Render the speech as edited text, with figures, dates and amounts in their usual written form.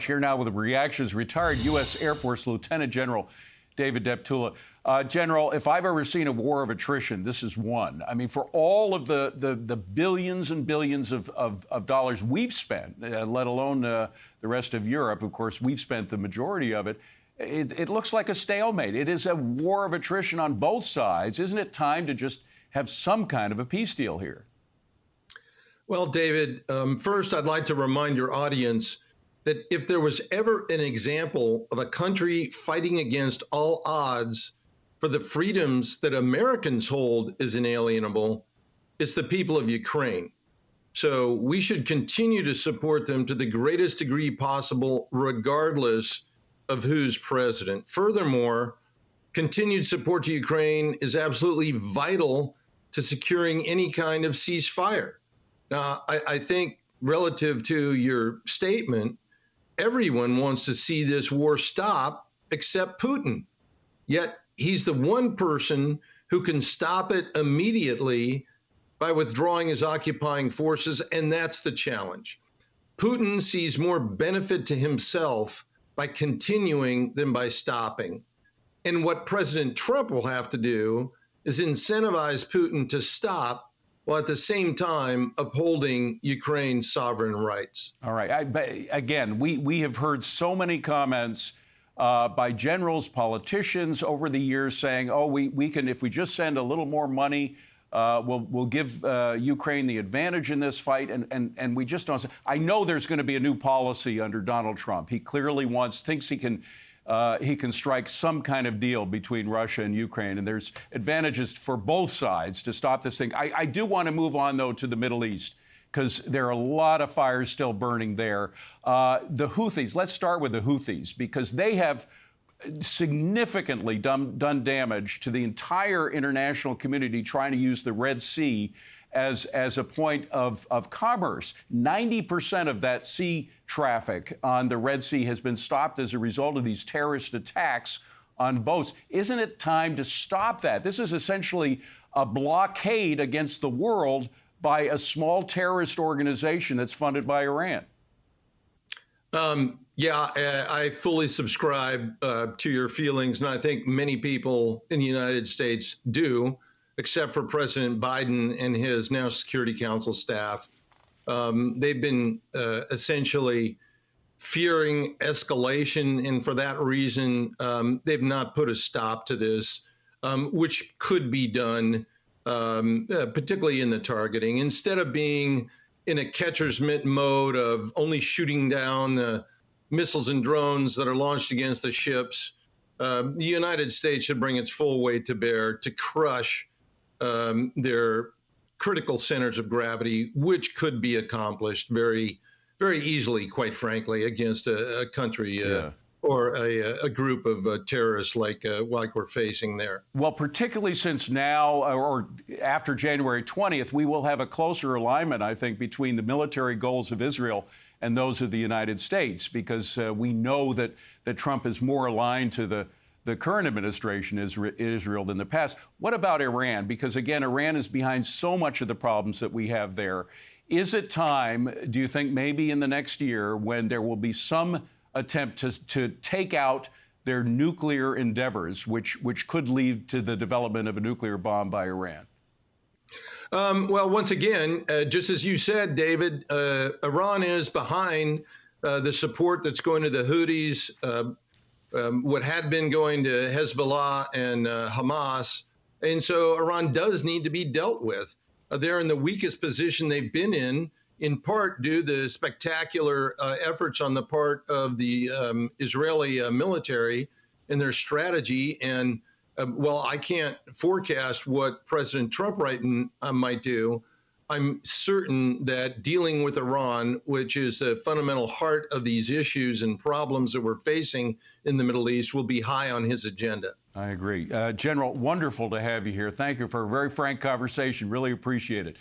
Here now with reactions, retired U.S. Air Force Lieutenant General David Deptula. General, if I've ever seen a war of attrition, this is one. I mean, for all of the billions and billions of dollars we've spent, let alone the rest of Europe, of course, we've spent the majority of it. It looks like a stalemate. It is a war of attrition on both sides. Isn't it time to just have some kind of a peace deal here? Well, David, first, I'd like to remind your audience that if there was ever an example of a country fighting against all odds for the freedoms that Americans hold as inalienable, it's the people of Ukraine. So we should continue to support them to the greatest degree possible, regardless of who's president. Furthermore, continued support to Ukraine is absolutely vital to securing any kind of ceasefire. Now, I think relative to your statement, everyone wants to see this war stop except Putin. Yet he's the one person who can stop it immediately by withdrawing his occupying forces, and that's the challenge. Putin sees more benefit to himself by continuing than by stopping. And what President Trump will have to do is incentivize Putin to stop while at the same time upholding Ukraine's sovereign rights. All right. Again, we have heard so many comments by generals, politicians over the years saying, oh, we can, if we just send a little more money, we'll give Ukraine the advantage in this fight. And we just don't. I know there's going to be a new policy under Donald Trump. He clearly thinks he can strike some kind of deal between Russia and Ukraine, and there's advantages for both sides to stop this thing. I do want to move on, though, to the Middle East, because there are a lot of fires still burning there. The Houthis, let's start with the Houthis, because they have significantly done damage to the entire international community trying to use the Red Sea as a point of commerce. 90% of that sea traffic on the Red Sea has been stopped as a result of these terrorist attacks on boats. Isn't it time to stop that? This is essentially a blockade against the world by a small terrorist organization that's funded by Iran. Yeah, I fully subscribe to your feelings, and I think many people in the United States do, except for President Biden and his now Security Council staff. They've been essentially fearing escalation, and for that reason, they've not put a stop to this, which could be done, particularly in the targeting. Instead of being in a catcher's mitt mode of only shooting down the missiles and drones that are launched against the ships, the United States should bring its full weight to bear to crush their critical centers of gravity, which could be accomplished very, very easily, quite frankly, against a country or a group of terrorists like we're facing there. Well, particularly since now, or after January 20th, we will have a closer alignment, I think, between the military goals of Israel and those of the United States, because we know that Trump is more aligned to the current administration Israel than the past. What about Iran? Because, again, Iran is behind so much of the problems that we have there. Is it time, do you think, maybe in the next year, when there will be some attempt to take out their nuclear endeavors, which could lead to the development of a nuclear bomb by Iran? Well, once again, just as you said, David, Iran is behind the support that's going to the Houthis, what had been going to Hezbollah and Hamas. And so Iran does need to be dealt with. They're in the weakest position they've been in part due to the spectacular efforts on the part of the Israeli military and their strategy. And while I can't forecast what President Trump might do, I'm certain that dealing with Iran, which is the fundamental heart of these issues and problems that we're facing in the Middle East, will be high on his agenda. I agree. General, wonderful to have you here. Thank you for a very frank conversation. Really appreciate it.